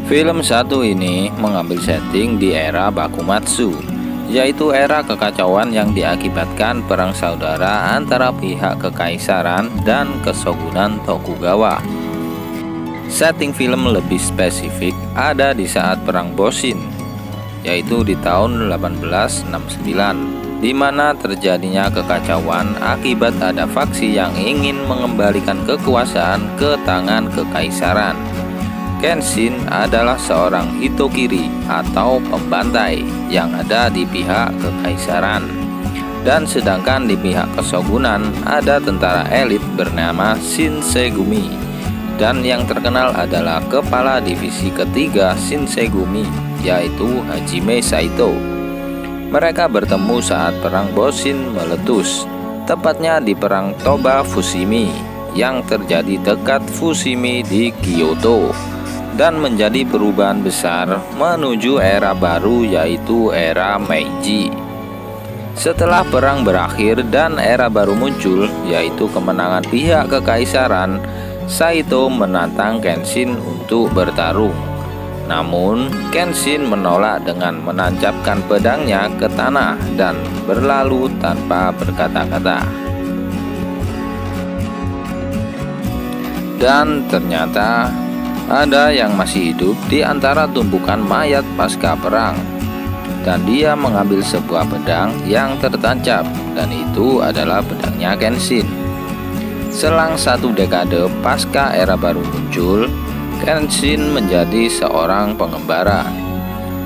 Film satu ini mengambil setting di era Bakumatsu, yaitu era kekacauan yang diakibatkan perang saudara antara pihak kekaisaran dan keshogunan Tokugawa. Setting film lebih spesifik ada di saat perang Boshin, yaitu di tahun 1869, di mana terjadinya kekacauan akibat ada faksi yang ingin mengembalikan kekuasaan ke tangan kekaisaran. Kenshin adalah seorang hitokiri atau pembantai yang ada di pihak kekaisaran, dan sedangkan di pihak keshogunan ada tentara elit bernama Shinsegumi, dan yang terkenal adalah kepala divisi ketiga Shinsegumi, yaitu Hajime Saito. Mereka bertemu saat perang Boshin meletus, tepatnya di perang Toba Fushimi yang terjadi dekat Fushimi di Kyoto, dan menjadi perubahan besar menuju era baru, yaitu era Meiji. Setelah perang berakhir dan era baru muncul, yaitu kemenangan pihak kekaisaran, Saito menantang Kenshin untuk bertarung. Namun Kenshin menolak dengan menancapkan pedangnya ke tanah dan berlalu tanpa berkata-kata. Dan ternyata ada yang masih hidup di antara tumpukan mayat pasca perang, dan dia mengambil sebuah pedang yang tertancap, dan itu adalah pedangnya Kenshin. Selang 1 dekade pasca era baru muncul, Kenshin menjadi seorang pengembara,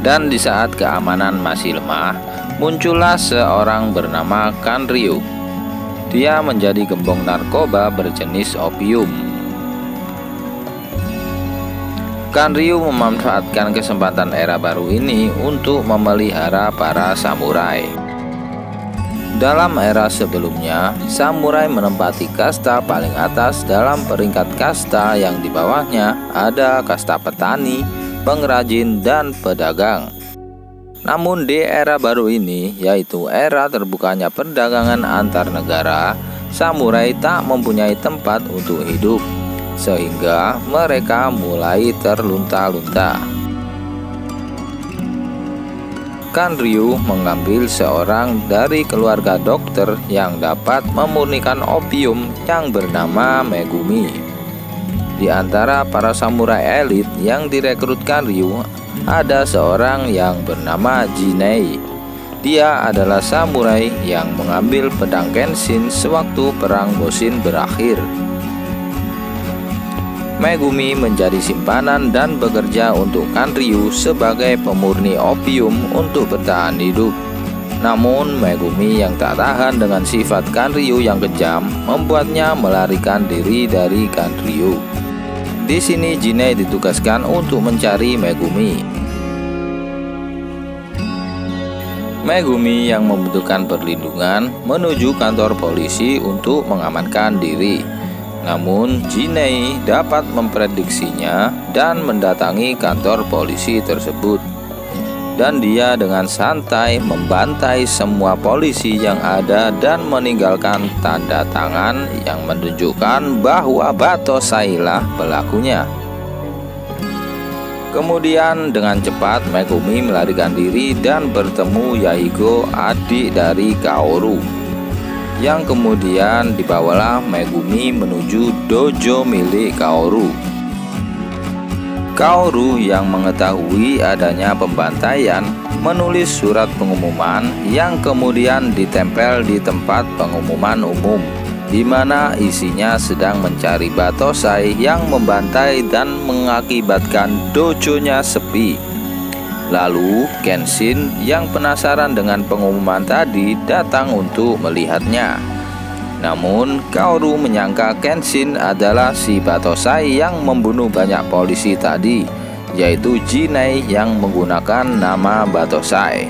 dan di saat keamanan masih lemah, muncullah seorang bernama Kanryu. Dia menjadi gembong narkoba berjenis opium. Kanryu memanfaatkan kesempatan era baru ini untuk memelihara para samurai. Dalam era sebelumnya, samurai menempati kasta paling atas dalam peringkat kasta yang di bawahnya ada kasta petani, pengrajin, dan pedagang. Namun di era baru ini, yaitu era terbukanya perdagangan antar negara, samurai tak mempunyai tempat untuk hidup, sehingga mereka mulai terlunta-lunta. Kanryu mengambil seorang dari keluarga dokter yang dapat memurnikan opium yang bernama Megumi. Di antara para samurai elit yang direkrut Kanryu, ada seorang yang bernama Jinei. Dia adalah samurai yang mengambil pedang Kenshin sewaktu perang Boshin berakhir. Megumi menjadi simpanan dan bekerja untuk Kanryu sebagai pemurni opium untuk bertahan hidup. Namun Megumi yang tak tahan dengan sifat Kanryu yang kejam membuatnya melarikan diri dari Kanryu. Di sini Jinei ditugaskan untuk mencari Megumi. Megumi yang membutuhkan perlindungan menuju kantor polisi untuk mengamankan diri. Namun Jinei dapat memprediksinya dan mendatangi kantor polisi tersebut, dan dia dengan santai membantai semua polisi yang ada dan meninggalkan tanda tangan yang menunjukkan bahwa Batosai lah pelakunya. Kemudian dengan cepat Megumi melarikan diri dan bertemu Yaigo, adik dari Kaoru, yang kemudian dibawalah Megumi menuju dojo milik Kaoru. Kaoru yang mengetahui adanya pembantaian menulis surat pengumuman yang kemudian ditempel di tempat pengumuman umum, di mana isinya sedang mencari Batosai yang membantai dan mengakibatkan dojonya sepi. Lalu Kenshin yang penasaran dengan pengumuman tadi datang untuk melihatnya. Namun Kaoru menyangka Kenshin adalah si Batosai yang membunuh banyak polisi tadi, yaitu Jinei yang menggunakan nama Batosai.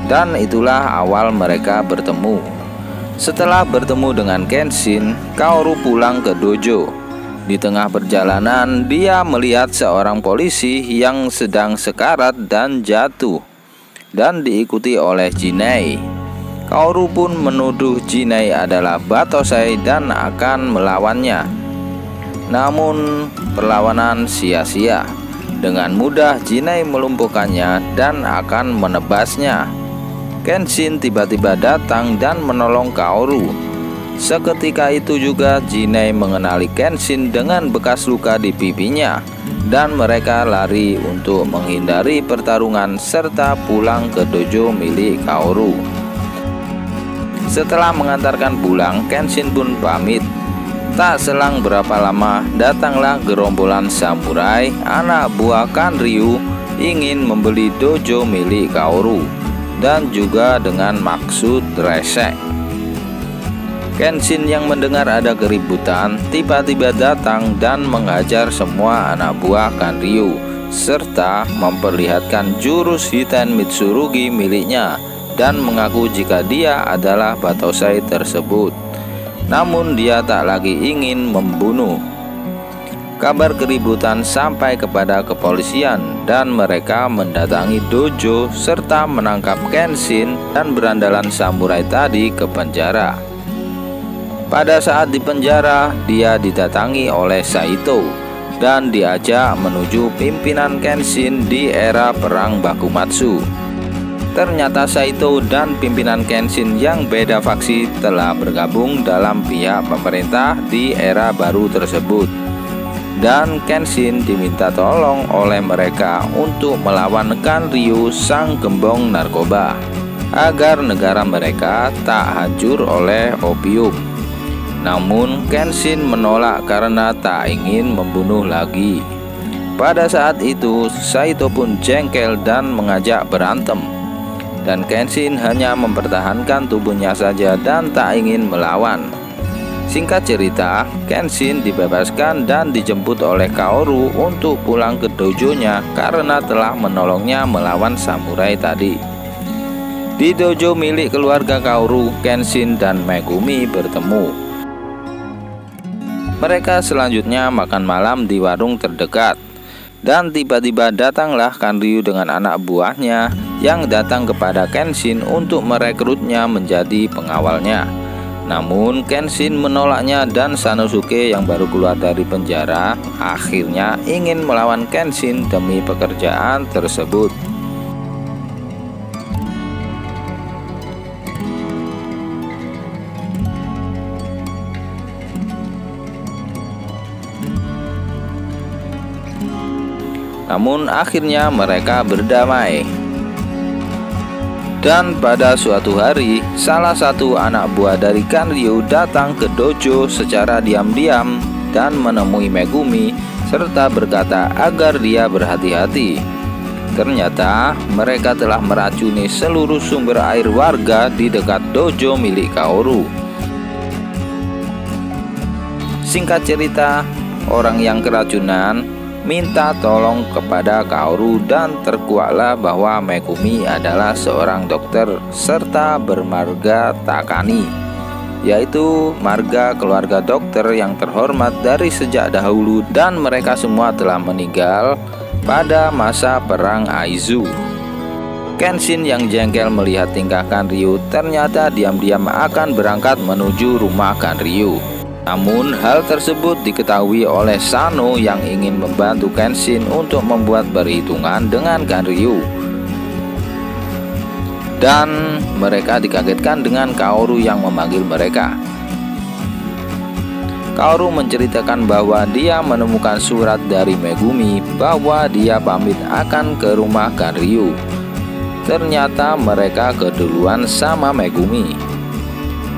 Dan itulah awal mereka bertemu. Setelah bertemu dengan Kenshin, Kaoru pulang ke dojo. Di tengah perjalanan, dia melihat seorang polisi yang sedang sekarat dan jatuh, dan diikuti oleh Jinei. Kaoru pun menuduh Jinei adalah Batosai dan akan melawannya. Namun perlawanan sia-sia, Dengan mudah Jinai melumpuhkannya dan akan menebasnya. Kenshin tiba-tiba datang dan menolong Kaoru. Seketika itu juga Jinai mengenali Kenshin dengan bekas luka di pipinya, dan mereka lari untuk menghindari pertarungan serta pulang ke dojo milik Kaoru. Setelah mengantarkan pulang, Kenshin pun pamit. Tak selang berapa lama, datanglah gerombolan samurai anak buah Kanryu ingin membeli dojo milik Kaoru, dan juga dengan maksud resek. Kenshin yang mendengar ada keributan tiba-tiba datang dan menghajar semua anak buah Kanryu, serta memperlihatkan jurus Hiten Mitsurugi miliknya dan mengaku jika dia adalah Batosai tersebut. Namun dia tak lagi ingin membunuh. Kabar keributan sampai kepada kepolisian dan mereka mendatangi dojo serta menangkap Kenshin dan berandalan samurai tadi ke penjara. Pada saat di penjara, dia didatangi oleh Saito dan diajak menuju pimpinan Kenshin di era perang Bakumatsu. Ternyata Saito dan pimpinan Kenshin yang beda faksi telah bergabung dalam pihak pemerintah di era baru tersebut. Dan Kenshin diminta tolong oleh mereka untuk melawan Kanryu sang gembong narkoba, agar negara mereka tak hancur oleh opium. Namun Kenshin menolak karena tak ingin membunuh lagi. Pada saat itu Saito pun jengkel dan mengajak berantem, dan Kenshin hanya mempertahankan tubuhnya saja dan tak ingin melawan. Singkat cerita, Kenshin dibebaskan dan dijemput oleh Kaoru untuk pulang ke dojonya karena telah menolongnya melawan samurai tadi. Di dojo milik keluarga Kaoru, Kenshin dan Megumi bertemu. Mereka selanjutnya makan malam di warung terdekat. Dan tiba-tiba datanglah Kanryu dengan anak buahnya yang datang kepada Kenshin untuk merekrutnya menjadi pengawalnya. Namun Kenshin menolaknya dan Sanosuke yang baru keluar dari penjara akhirnya ingin melawan Kenshin demi pekerjaan tersebut. Namun akhirnya mereka berdamai. Dan pada suatu hari, salah satu anak buah dari Kanryu datang ke dojo secara diam-diam dan menemui Megumi serta berkata agar dia berhati-hati. Ternyata mereka telah meracuni seluruh sumber air warga di dekat dojo milik Kaoru. Singkat cerita, orang yang keracunan minta tolong kepada Kaoru dan terkuaklah bahwa Megumi adalah seorang dokter serta bermarga Takani, yaitu marga keluarga dokter yang terhormat dari sejak dahulu, dan mereka semua telah meninggal pada masa perang Aizu. Kenshin yang jengkel melihat tingkah Kanryu ternyata diam-diam akan berangkat menuju rumah Kanryu. Namun hal tersebut diketahui oleh Sano yang ingin membantu Kenshin untuk membuat perhitungan dengan Kanryu. Dan mereka dikagetkan dengan Kaoru yang memanggil mereka. Kaoru menceritakan bahwa dia menemukan surat dari Megumi bahwa dia pamit akan ke rumah Kanryu. Ternyata mereka keduluan sama Megumi.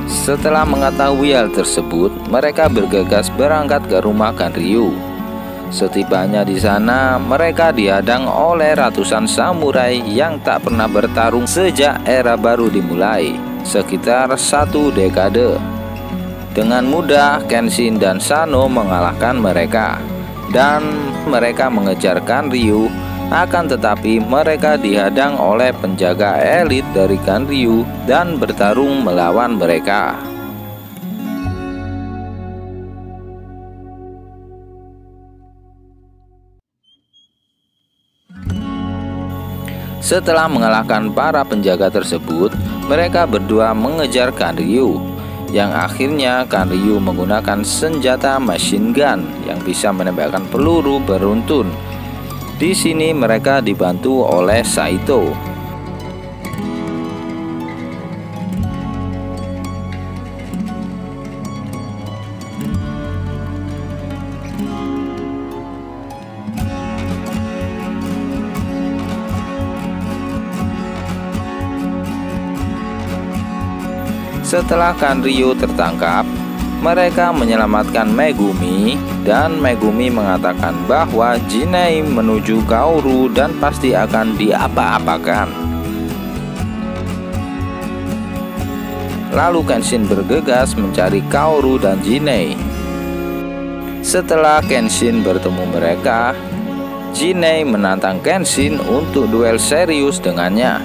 Setelah mengetahui hal tersebut, mereka bergegas berangkat ke rumah Kanryu. Setibanya di sana, mereka dihadang oleh ratusan samurai yang tak pernah bertarung sejak era baru dimulai, sekitar 1 dekade. Dengan mudah, Kenshin dan Sano mengalahkan mereka, dan mereka mengejar Kanryu. Akan tetapi mereka dihadang oleh penjaga elit dari Kanryu dan bertarung melawan mereka. Setelah mengalahkan para penjaga tersebut, mereka berdua mengejar Kanryu, yang akhirnya Kanryu menggunakan senjata machine gun yang bisa menembakkan peluru beruntun. Di sini mereka dibantu oleh Saito. Setelah Kanryu tertangkap, mereka menyelamatkan Megumi, dan Megumi mengatakan bahwa Jinei menuju Kaoru dan pasti akan diapa-apakan. Lalu Kenshin bergegas mencari Kaoru dan Jinei. Setelah Kenshin bertemu mereka, Jinei menantang Kenshin untuk duel serius dengannya.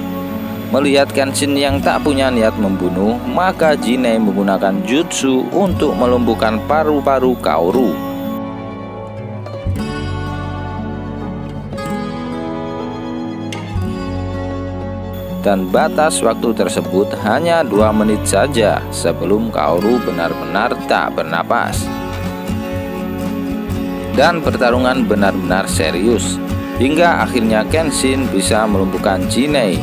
Melihat Kenshin yang tak punya niat membunuh, maka Jinei menggunakan jutsu untuk melumpuhkan paru-paru Kaoru. Dan batas waktu tersebut hanya 2 menit saja sebelum Kaoru benar-benar tak bernapas. Dan pertarungan benar-benar serius, hingga akhirnya Kenshin bisa melumpuhkan Jinei.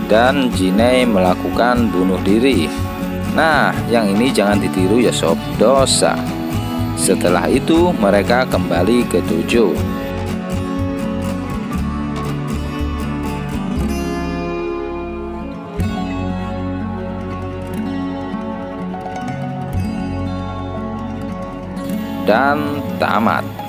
Dan Jinei melakukan bunuh diri. Nah, yang ini jangan ditiru ya sob, dosa. Setelah itu mereka kembali ke dojo. Dan tamat.